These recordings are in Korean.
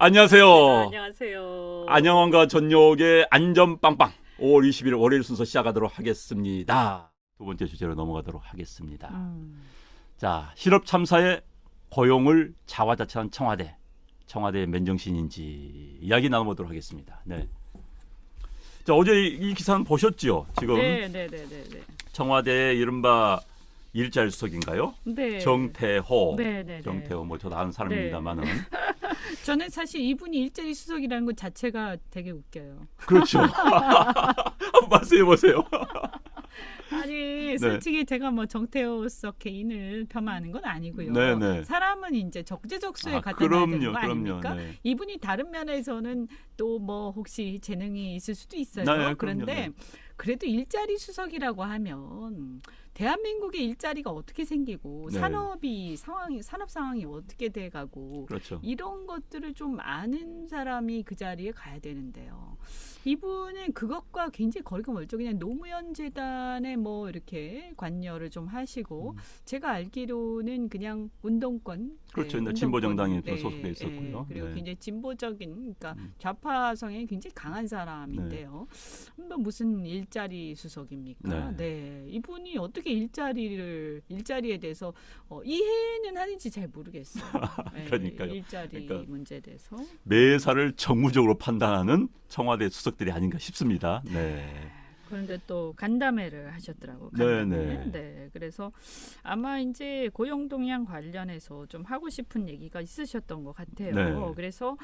안녕하세요. 안녕하세요. 안영환과 전용의 안전빵빵 5월 20일 월요일 순서 시작하도록 하겠습니다. 두 번째 주제로 넘어가도록 하겠습니다. 자, 실업 참사의 고용을 자화자찬한 청와대의 맨정신인지 이야기 나눠보도록 하겠습니다. 네. 자, 어제 이 기사는 보셨죠? 지금 네. 청와대의 이른바 일자리 수석인가요? 네. 정태호. 네. 정태호 뭐 저도 아는 사람입니다만은. 저는 사실 이분이 일자리 수석이라는 것 자체가 되게 웃겨요. 그렇죠. 한번 말씀해 보세요. 아니 솔직히 제가 뭐 정태호 수석 개인을 폄하하는 건 아니고요. 네네. 사람은 이제 적재적소에 갖다 놔야 그럼요, 되는 거 그럼요. 아닙니까? 네. 이분이 다른 면에서는 또 뭐 혹시 재능이 있을 수도 있어요. 네, 그런데 그럼요. 네. 그래도 일자리 수석이라고 하면 대한민국의 일자리가 어떻게 생기고 네. 산업 상황이 어떻게 돼가고 그렇죠. 이런 것들을 좀 아는 사람이 그 자리에 가야 되는데요. 이분은 그것과 굉장히 거리가 멀죠. 그냥 노무현 재단에 뭐 이렇게 관여를 좀 하시고 제가 알기로는 그냥 운동권 그렇죠. 운동권, 진보 정당에 좀 소속돼 있었고요. 그리고 네. 굉장히 진보적인 그러니까 좌파 성향이 굉장히 강한 사람인데요. 뭐 무슨 일자리 수석입니까? 네. 이분이 어떻게 일자리에 대해서 이해는 하는지 잘 모르겠어요. 네, 그러니까요. 일자리 문제에 대해서 매사를 정무적으로 판단하는 청와대 수석들이 아닌가 싶습니다. 네. 그런데 또 간담회를 하셨더라고. 간담회. 네. 네. 그래서 아마 이제 고용 동향 관련해서 좀 하고 싶은 얘기가 있으셨던 것 같아요. 네. 그래서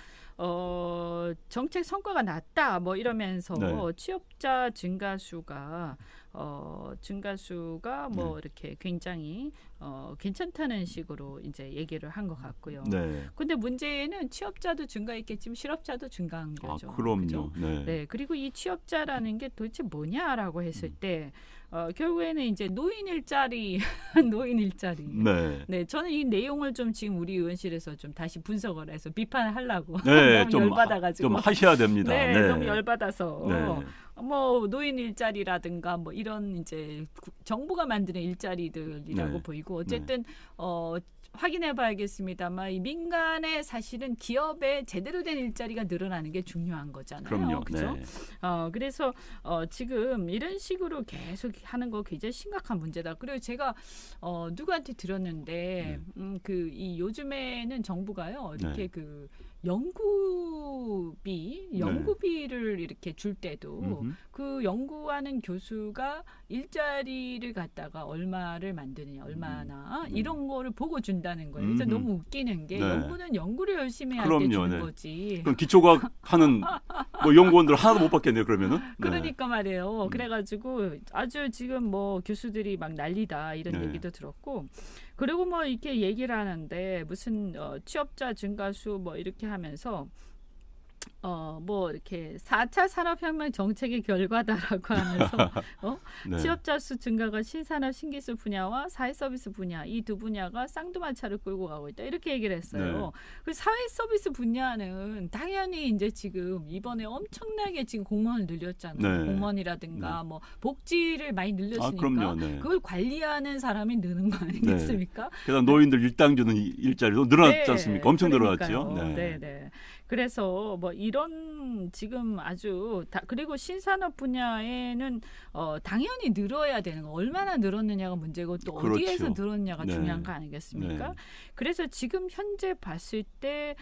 정책 성과가 났다 뭐 이러면서 네. 취업자 증가수가 뭐 네. 이렇게 굉장히 괜찮다는 식으로 이제 얘기를 한 것 같고요. 네. 근데 문제는 취업자도 증가했겠지만 실업자도 증가한 거죠. 그럼요. 그죠? 네. 네, 그리고 이 취업자라는 게 도대체 뭐냐라고 했을 때 결국에는 이제 노인 일자리. 네. 네, 저는 이 내용을 좀 지금 우리 의원실에서 좀 다시 분석을 해서 비판을 하려고 네, 너무 열받아가지고 좀 하셔야 됩니다. 네, 네. 너무 열받아서 네. 뭐 노인 일자리라든가 뭐 이런 이제 정부가 만드는 일자리들이라고 네. 보이고 어쨌든 확인해봐야겠습니다만 이 민간의 사실은 기업에 제대로 된 일자리가 늘어나는 게 중요한 거잖아요. 그럼요. 그죠? 네. 그래서 지금 이런 식으로 계속 하는 거 굉장히 심각한 문제다. 그리고 제가 누구한테 들었는데 이 요즘에는 정부가요 이렇게 네. 연구비를 이렇게 줄 때도 그 연구하는 교수가 일자리를 갖다가 얼마를 만드느냐, 얼마나 이런 거를 보고 준다는 거예요. 그래서 너무 웃기는 게 네. 연구는 연구를 열심히 할 때 그럼요, 주는 네. 거지. 그럼 기초과학 하는 뭐 연구원들 하나도 못 받겠네요. 그러면은. 네. 그러니까 말이에요. 그래가지고 아주 지금 뭐 교수들이 막 난리다 이런 네. 얘기도 들었고, 그리고 뭐 이렇게 얘기를 하는데 무슨 취업자 증가수 뭐 이렇게 하면서 뭐 이렇게 4차 산업혁명 정책의 결과다라고 하면서 네. 취업자 수 증가가 신산업 신기술 분야와 사회서비스 분야 이 두 분야가 쌍두마차를 끌고 가고 있다 이렇게 얘기를 했어요. 네. 그 사회서비스 분야는 당연히 이제 지금 이번에 엄청나게 지금 공무원을 늘렸잖아요. 네. 공무원이라든가 뭐 복지를 많이 늘렸으니까 그럼요. 네. 그걸 관리하는 사람이 느는 거 아니겠습니까? 그다음 노인들 일당 주는 일자리도 늘어났지 않습니까? 엄청 늘어났죠. 그러니까요. 네. 그래서 뭐 이런 지금 아주 그리고 신산업 분야에는 당연히 늘어야 되는 거 얼마나 늘었느냐가 문제고 또 그렇죠. 어디에서 늘었냐가 네. 중요한 거 아니겠습니까? 네. 그래서 지금 현재 봤을 때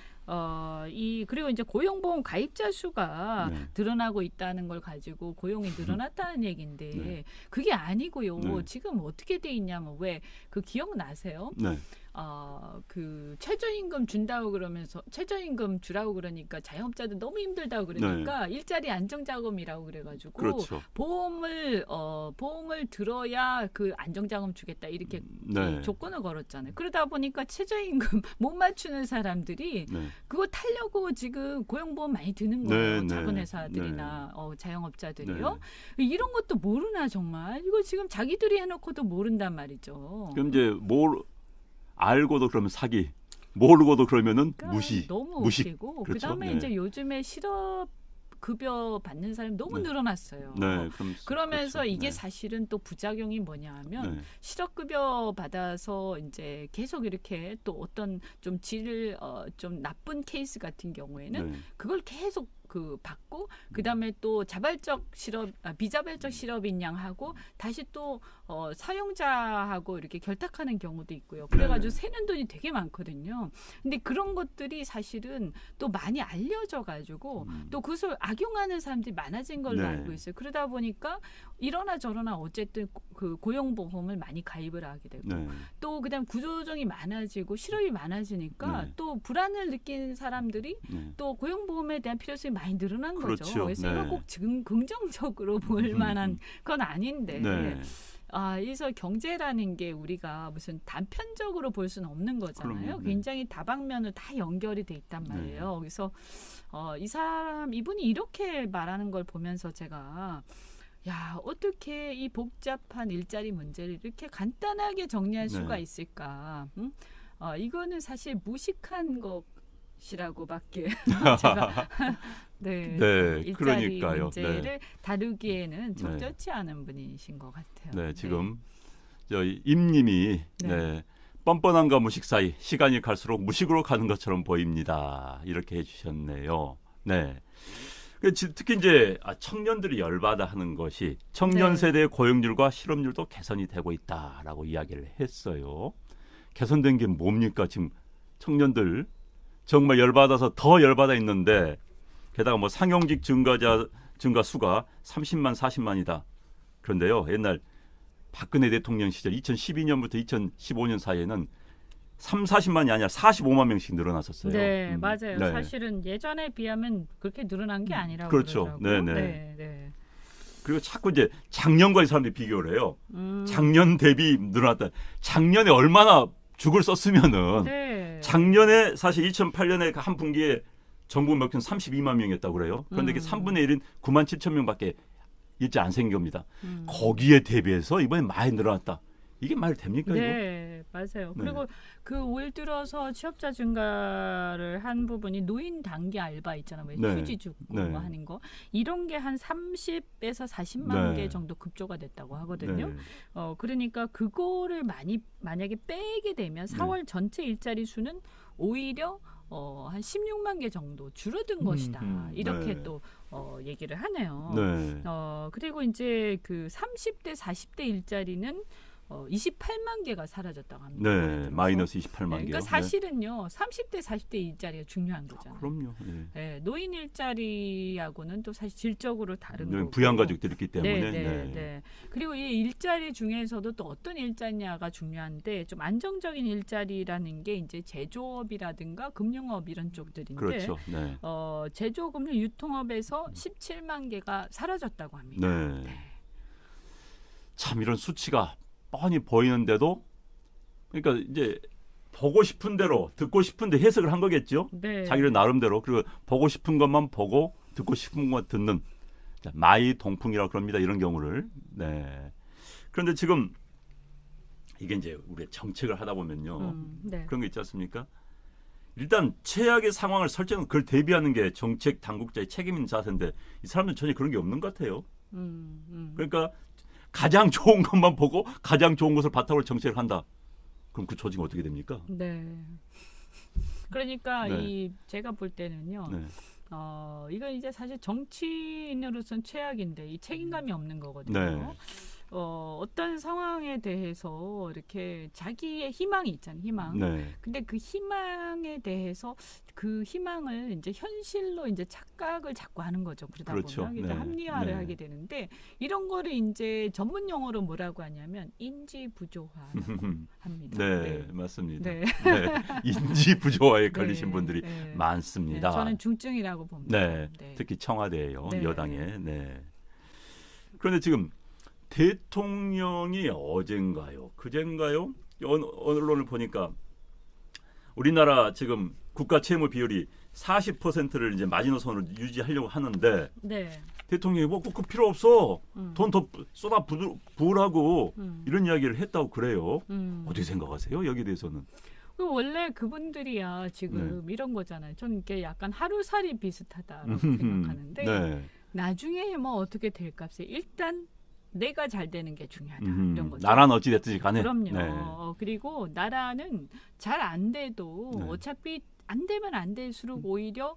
그리고 이제 고용보험 가입자 수가 네. 늘어나고 있다는 걸 가지고 고용이 늘어났다는 얘기인데 네. 그게 아니고요. 네. 지금 어떻게 돼 있냐면 왜 그 기억나세요? 네. 그 최저임금 준다고 그러면서 최저임금 주라고 그러니까 자영업자들 너무 힘들다고 그러니까 일자리 안정자금이라고 그래가지고 그렇죠. 보험을 들어야 그 안정자금 주겠다 이렇게 네. 조건을 걸었잖아요. 그러다 보니까 최저임금 못 맞추는 사람들이 네. 그거 타려고 지금 고용보험 많이 드는 거예요. 네, 작은 네, 회사들이나 자영업자들이요. 이런 것도 모르나 정말. 이거 지금 자기들이 해놓고도 모른단 말이죠. 그럼 이제 뭘 알고도 그러면 사기, 모르고도 그러면은 그러니까 무시, 너무 무식. 웃기고 그렇죠? 그다음에 네. 이제 요즘에 실업급여 받는 사람이 너무 네. 늘어났어요. 네, 그러면서 그렇죠. 이게 네. 사실은 또 부작용이 뭐냐 하면 네. 실업급여 받아서 이제 계속 이렇게 또 어떤 좀 좀 나쁜 케이스 같은 경우에는 네. 그걸 계속 받고 그다음에 또 비자발적 실업인양하고 다시 또 사용자하고 이렇게 결탁하는 경우도 있고요. 그래가지고 네. 새는 돈이 되게 많거든요. 근데 그런 것들이 사실은 또 많이 알려져 가지고 또 그것을 악용하는 사람들이 많아진 걸로 네. 알고 있어요. 그러다 보니까 이러나 저러나 어쨌든 그 고용보험을 많이 가입을 하게 되고 네. 또 그다음 구조조정이 많아지고 실업이 많아지니까 네. 또 불안을 느끼는 사람들이 네. 또 고용보험에 대한 필요성이 많이 늘어난 그렇죠. 거죠. 그래서 네. 이건 꼭 지금 긍정적으로 볼 만한 건 아닌데 네. 그래서 경제라는 게 우리가 무슨 단편적으로 볼 수는 없는 거잖아요. 그럼요. 네. 굉장히 다방면으로 다 연결이 돼 있단 말이에요. 네. 그래서 이분이 이렇게 말하는 걸 보면서 제가 야, 어떻게 이 복잡한 일자리 문제를 이렇게 간단하게 정리할 수가 네. 있을까? 응? 이거는 사실 무식한 것이라고밖에 제가 네, 네, 일자리 그러니까요. 문제를 네. 다루기에는 적절치 않은 분이신 것 같아요. 네, 지금 저희 임님이 네. 네. 뻔뻔함과 무식 사이 시간이 갈수록 무식으로 가는 것처럼 보입니다. 이렇게 해주셨네요. 네. 특히 이제 청년들이 열받아 하는 것이 청년 네. 세대의 고용률과 실업률도 개선이 되고 있다라고 이야기를 했어요. 개선된 게 뭡니까? 지금 청년들 정말 열받아서 더 열받아 있는데 게다가 뭐 상용직 증가 수가 30만 40만이다. 그런데요. 옛날 박근혜 대통령 시절 2012년부터 2015년 사이에는 3, 40만이 아니라 45만 명씩 늘어났었어요. 네, 맞아요. 네. 사실은 예전에 비하면 그렇게 늘어난 게 아니라고 그렇죠. 그러더라고요. 네네. 네, 네. 그리고 자꾸 이제 작년과 이 사람들이 비교를 해요. 음. 작년 대비 늘어났다. 작년에 얼마나 죽을 썼으면은 네. 작년에 사실 2008년에 한 분기에 정부 목표는 32만 명이었다고 그래요. 그런데 이게 3분의 1인 9만 7천 명밖에 일자 안 생긴 겁니다. 거기에 대비해서 이번에 많이 늘어났다. 이게 말이 됩니까? 네, 맞아요. 네. 그리고 그 올 들어서 취업자 증가를 한 부분이 노인 단기 알바 있잖아요. 뭐 네. 휴지 주고 네. 뭐 하는 거. 이런 게 한 30에서 40만 네. 개 정도 급조가 됐다고 하거든요. 네. 그러니까 그거를 만약에 빼게 되면 4월 전체 일자리 수는 오히려 한 16만 개 정도 줄어든 것이다. 이렇게 네. 또 얘기를 하네요. 네. 그리고 이제 그 30대, 40대 일자리는 28만 개가 사라졌다고 합니다. 네. 그래서. 마이너스 28만 개요. 그러니까 사실은요. 30대, 40대 일자리가 중요한 거잖아요. 그럼요. 네. 네, 노인 일자리하고는 또 사실 질적으로 다른 네, 거고. 부양가족들이 있기 때문에. 네. 그리고 이 일자리 중에서도 또 어떤 일자리냐가 중요한데 좀 안정적인 일자리라는 게 이제 제조업이라든가 금융업 이런 쪽들인데 그렇죠. 네. 제조, 금융, 유통업에서 17만 개가 사라졌다고 합니다. 네. 참 이런 수치가 뻔히 보이는데도 그러니까 이제 보고 싶은 대로 듣고 싶은데 해석을 한 거겠죠. 네. 자기를 나름대로. 그리고 보고 싶은 것만 보고 듣고 싶은 것만 듣는 마이 동풍이라고 그럽니다. 이런 경우를. 네. 그런데 지금 이게 이제 우리의 정책을 하다 보면요. 네. 그런 거 있지 않습니까? 일단 최악의 상황을 설정, 그걸 대비하는 게 정책 당국자의 책임 있는 자세인데 이 사람들은 전혀 그런 게 없는 것 같아요. 그러니까 가장 좋은 것만 보고 가장 좋은 것을 바탕으로 정책을 한다. 그럼 그 조직은 어떻게 됩니까? 네. 그러니까 네. 제가 볼 때는요. 네. 이건 이제 사실 정치인으로서는 최악인데 이 책임감이 없는 거거든요. 네. 어떤 상황에 대해서 이렇게 자기의 희망이 있잖아요. 희망. 네. 근데 그 희망에 대해서 그 희망을 이제 현실로 이제 착각을 자꾸 하는 거죠. 그러다 그렇죠. 보면 이제 네. 합리화를 네. 하게 되는데 이런 거를 이제 전문 용어로 뭐라고 하냐면 인지 부조화라고 합니다. 네, 맞습니다. 네. 네. 인지 부조화에 걸리신 네, 분들이 네. 많습니다. 네, 저는 중증이라고 봅니다. 네, 특히 청와대예요. 네. 여당에. 네. 그런데 지금 대통령이 어젠가요? 그젠가요? 언론을 보니까 우리나라 지금 국가 채무 비율이 40%를 이제 마지노선으로 유지하려고 하는데 네. 대통령이 뭐 그 필요 없어. 돈 더 쏟아 부으라고 이런 이야기를 했다고 그래요. 어떻게 생각하세요? 여기에 대해서는? 원래 그분들이야 지금 이런 거잖아요. 저는 이게 약간 하루살이 비슷하다라고 생각하는데 네. 나중에 뭐 어떻게 될 값에 일단 내가 잘 되는 게 중요하다 이런 거죠. 나라는 어찌 됐든지 간에. 그럼요. 네. 그리고 나라는 잘 안 돼도 네. 어차피 안 되면 안 될수록 오히려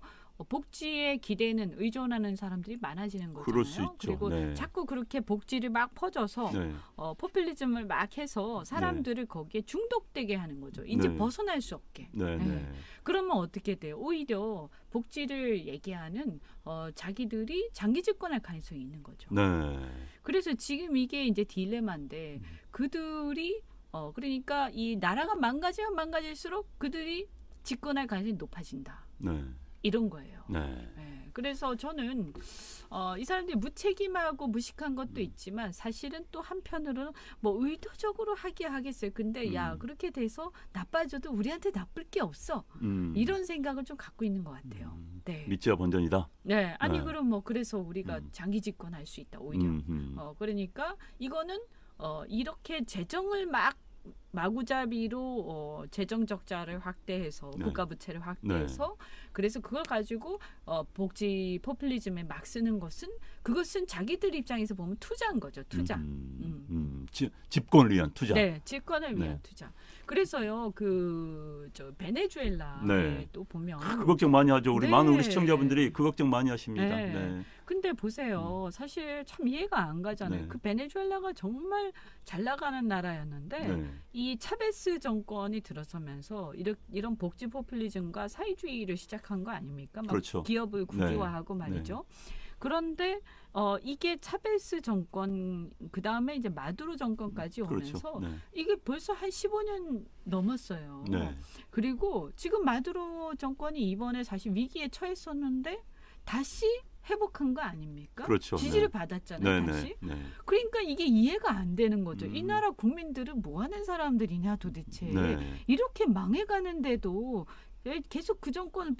복지에 기대는 의존하는 사람들이 많아지는 거잖아요. 그럴 수 있죠. 그리고 네. 자꾸 그렇게 복지를 막 퍼져서 네. 포퓰리즘을 막 해서 사람들을 거기에 중독되게 하는 거죠. 이제 네. 벗어날 수 없게. 네. 네. 네. 그러면 어떻게 돼요? 오히려 복지를 얘기하는 자기들이 장기 집권할 가능성이 있는 거죠. 네. 그래서 지금 이게 이제 딜레마인데 그들이 그러니까 이 나라가 망가지면 망가질수록 그들이 집권할 가능성이 높아진다. 네. 이런 거예요. 네. 네. 그래서 저는 이 사람들이 무책임하고 무식한 것도 있지만 사실은 또 한편으로는 뭐 의도적으로 하게 하겠어요. 근데 야 그렇게 돼서 나빠져도 우리한테 나쁠 게 없어. 이런 생각을 좀 갖고 있는 것 같아요. 네. 믿지와 번전이다. 네. 아니 네. 그럼 뭐 그래서 우리가 장기 집권할 수 있다. 오히려. 그러니까 이거는 이렇게 재정을 마구잡이로 재정 적자를 확대해서 네. 국가 부채를 확대해서 그래서 그걸 가지고 복지 포퓰리즘에 막 쓰는 그것은 자기들 입장에서 보면 투자인 거죠. 투자. 집권을 위한 투자. 네, 집권을 위한 네. 투자. 그래서요, 베네수엘라에 네. 또 보면 그 걱정 많이 하죠. 우리 네. 많은 우리 시청자분들이 그 걱정 많이 하십니다. 네. 네. 근데 보세요. 사실 참 이해가 안 가잖아요. 네. 그 베네수엘라가 정말 잘 나가는 나라였는데 네. 이 차베스 정권이 들어서면서 이런 복지 포퓰리즘과 사회주의를 시작한 거 아닙니까? 막 그렇죠. 기업을 국유화하고 말이죠. 그런데 이게 차베스 정권 그다음에 이제 마두로 정권까지 오면서 그렇죠. 네. 이게 벌써 한 15년 넘었어요. 네. 그리고 지금 마두로 정권이 이번에 사실 위기에 처했었는데 다시 회복한 거 아닙니까? 그렇죠. 지지를 네. 받았잖아요. 네. 다시. 네. 그러니까 이게 이해가 안 되는 거죠. 이 나라 국민들은 뭐 하는 사람들이냐 도대체. 네. 이렇게 망해가는데도 계속 그 정권을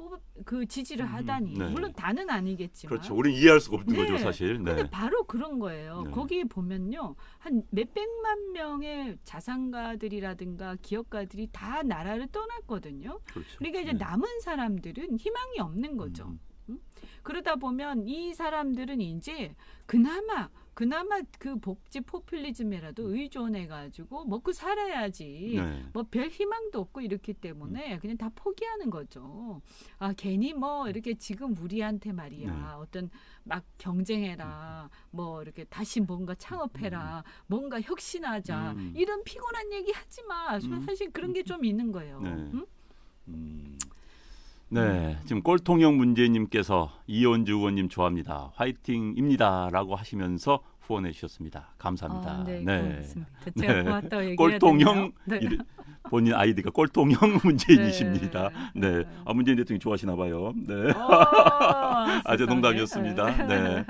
지지를 하다니. 네. 물론 다는 아니겠지만. 그렇죠. 우리는 이해할 수가 없는 네. 거죠, 사실. 네. 근데 바로 그런 거예요. 네. 거기 보면요. 한 몇백만 명의 자산가들이라든가 기업가들이 다 나라를 떠났거든요. 그렇죠. 그러니까 이제 네. 남은 사람들은 희망이 없는 거죠. 그러다 보면 이 사람들은 이제 그나마 그 복지 포퓰리즘에라도 의존해가지고 먹고 살아야지. 네. 뭐 별 희망도 없고 이렇기 때문에 그냥 다 포기하는 거죠. 괜히 뭐 이렇게 지금 우리한테 말이야. 네. 어떤 막 경쟁해라. 뭐 이렇게 다시 뭔가 창업해라. 뭔가 혁신하자. 이런 피곤한 얘기 하지 마. 사실 그런 게 좀 있는 거예요. 네. 응? 네, 지금 꼴통형 문재인님께서 이현주 의원님 좋아합니다. 화이팅입니다라고 하시면서 후원해 주셨습니다. 감사합니다. 네, 네. 고맙습니다. 제가 네. 고맙다고 얘기해야 꼴통형 되나요? 네. 본인 아이디가 꼴통형 문재인이십니다. 네, 문재인 대통령 좋아하시나 봐요. 네, 아주 농담이었습니다. 네.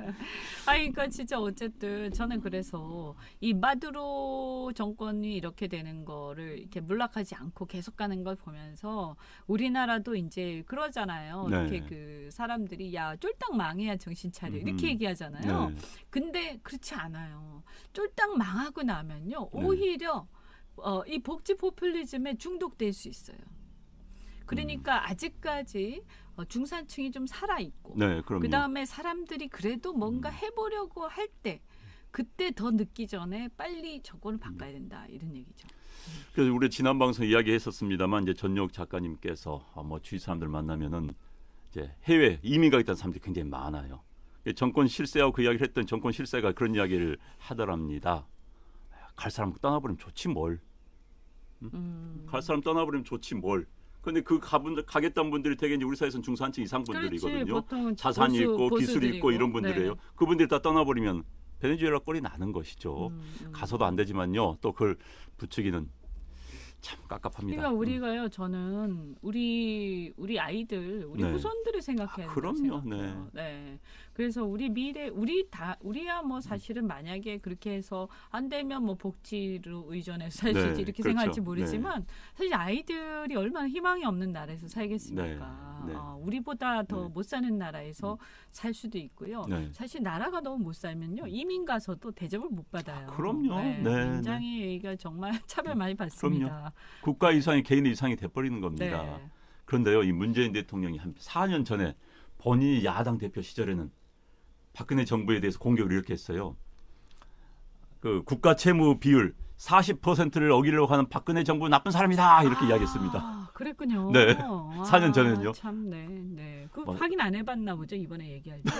그러니까 진짜 어쨌든 저는 그래서 이 마두로 정권이 이렇게 되는 거를 이렇게 몰락하지 않고 계속 가는 걸 보면서 우리나라도 이제 그러잖아요. 네. 이렇게 그 사람들이 야 쫄딱 망해야 정신 차려 이렇게 얘기하잖아요. 네. 근데 그렇지 않아요. 쫄딱 망하고 나면요 네. 오히려 이 복지 포퓰리즘에 중독될 수 있어요. 그러니까 아직까지 중산층이 좀 살아 있고, 네, 그럼요. 그 다음에 사람들이 그래도 뭔가 해보려고 할 때, 그때 더 늦기 전에 빨리 정권을 바꿔야 된다 이런 얘기죠. 그래서 우리 지난 방송 이야기했었습니다만 이제 전역 작가님께서 뭐 주위 사람들 만나면은 이제 해외 이민 가겠다는 사람들이 굉장히 많아요. 정권 실세하고 그 이야기를 했던 정권 실세가 그런 이야기를 하더랍니다. 갈 사람 떠나버리면 좋지 뭘. 갈 사람 떠나버리면 좋지 뭘. 근데 그 가겠다는 분들이 되게 이제 우리 사회에서는 중산층 이상 분들이거든요. 자산이 있고 기술이 있고 이런 분들이에요. 네. 그분들이 다 떠나버리면 베네수엘라 꼴이 나는 것이죠. 가서도 안 되지만요. 또 그걸 부추기는 참 깝깝합니다. 그러니까 우리가요. 저는 우리 아이들, 우리 네. 후손들을 생각해야 된다고 그럼요. 생각해요. 네. 그래서 우리 미래 우리야 뭐 사실은 만약에 그렇게 해서 안 되면 뭐 복지로 의존해서 살 수 네, 있지 이렇게 그렇죠. 생각할지 모르지만 사실 아이들이 얼마나 희망이 없는 나라에서 살겠습니까? 네, 네. 우리보다 더 네. 못 사는 나라에서 살 수도 있고요. 네. 사실 나라가 너무 못 살면요 이민 가서도 대접을 못 받아요. 그럼요. 네, 굉장히 여기가 정말 차별 많이 받습니다. 국가 이상이 개인의 이상이 돼버리는 겁니다. 네. 그런데요, 이 문재인 대통령이 한 4년 전에 본인이 야당 대표 시절에는 박근혜 정부에 대해서 공격을 이렇게 했어요. 그 국가 채무 비율 40%를 어기려고 하는 박근혜 정부 나쁜 사람이다 이렇게 이야기했습니다. 그랬군요. 네. 4년 전에는요. 참, 네. 그 뭐. 확인 안 해봤나 보죠 이번에 얘기할 때.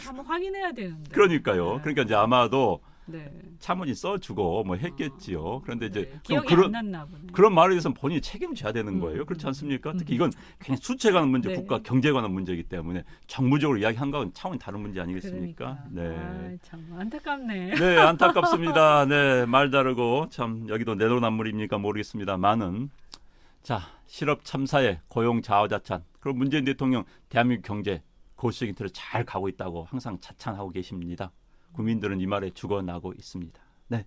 한번 확인해야 되는데. 그러니까요. 네. 그러니까 이제 아마도 네. 차문이 써주고 뭐 했겠지요. 그런데 이제 네. 그럼 기억이 안 났나 보네. 그런 말에 대해서는 본인이 책임져야 되는 거예요. 그렇지 않습니까? 특히 이건 그냥 수치에 관한 문제, 네. 국가 경제에 관한 문제이기 때문에 정무적으로 이야기한 거는 차원이 다른 문제 아니겠습니까? 그러니까. 네. 참 안타깝네. 네, 안타깝습니다. 네, 말 다르고 참 여기도 내로남불입니까 모르겠습니다만은 자, 실업 참사에 고용 자화자찬. 그리고 문재인 대통령 대한민국 경제 고수적인 틀을 잘 가고 있다고 항상 자찬하고 계십니다. 국민들은 이 말에 죽어나고 있습니다. 네.